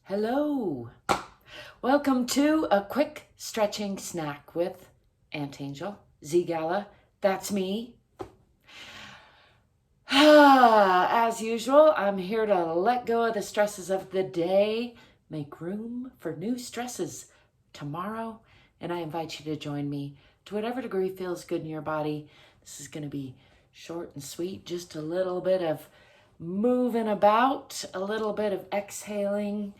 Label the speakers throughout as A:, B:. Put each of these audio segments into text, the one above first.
A: Hello. Welcome to a quick stretching snack with Aunt Angel, ZGALA. That's me. As usual, I'm here to let go of the stresses of the day, make room for new stresses tomorrow, and I invite you to join me to whatever degree feels good in your body. This is going to be short and sweet, just a little bit of moving about, a little bit of exhaling,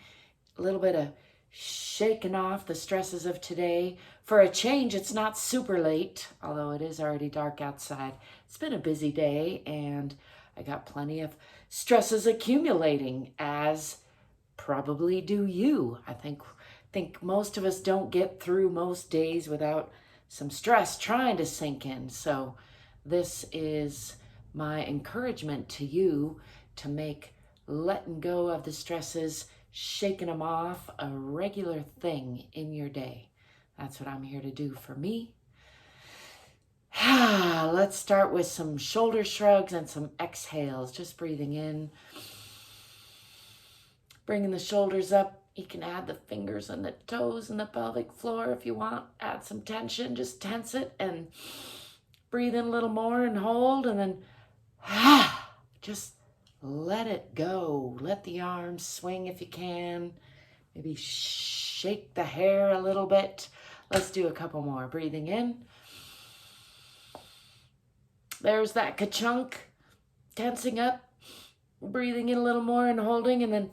A: a little bit of shaking off the stresses of today. For a change, it's not super late, although it is already dark outside. It's been a busy day, and I got plenty of stresses accumulating, as probably do you. I think most of us don't get through most days without some stress trying to sink in. So this is my encouragement to you to make letting go of the stresses, shaking them off, a regular thing in your day. That's what I'm here to do for me. Let's start with some shoulder shrugs and some exhales. Just breathing in, bringing the shoulders up. You can add the fingers and the toes and the pelvic floor if you want. Add some tension, just tense it and breathe in a little more and hold, and then just let it go. Let the arms swing if you can. Maybe shake the hair a little bit. Let's do a couple more. Breathing in. There's that ka-chunk. Tensing up. Breathing in a little more and holding, and then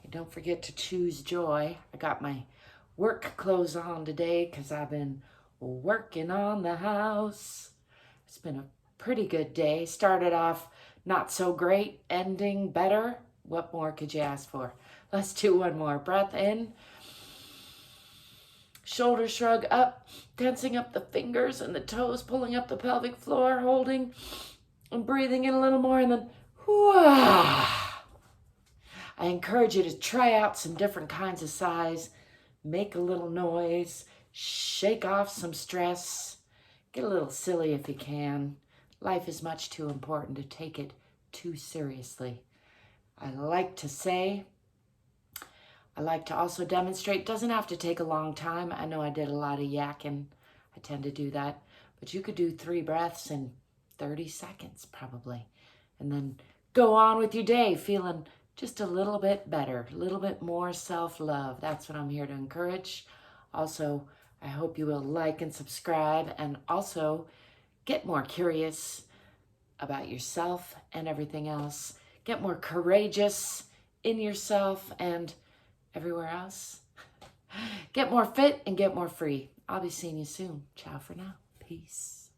A: don't forget to choose joy. I got my work clothes on today because I've been working on the house. It's been a pretty good day. Started off not so great, ending better. What more could you ask for? Let's do one more. Breath in. Shoulder shrug up, tensing up the fingers and the toes, pulling up the pelvic floor, holding and breathing in a little more, and then I encourage you to try out some different kinds of sighs. Make a little noise, shake off some stress, get a little silly if you can. Life is much too important to take it too seriously. I like to also demonstrate. Doesn't have to take a long time. I know I did a lot of yakking. I tend to do that. But you could do 3 breaths in 30 seconds probably. And then go on with your day feeling just a little bit better, a little bit more self-love. That's what I'm here to encourage. Also, I hope you will like and subscribe, and also get more curious about yourself and everything else. Get more courageous in yourself and everywhere else. Get more fit and get more free. I'll be seeing you soon. Ciao for now. Peace.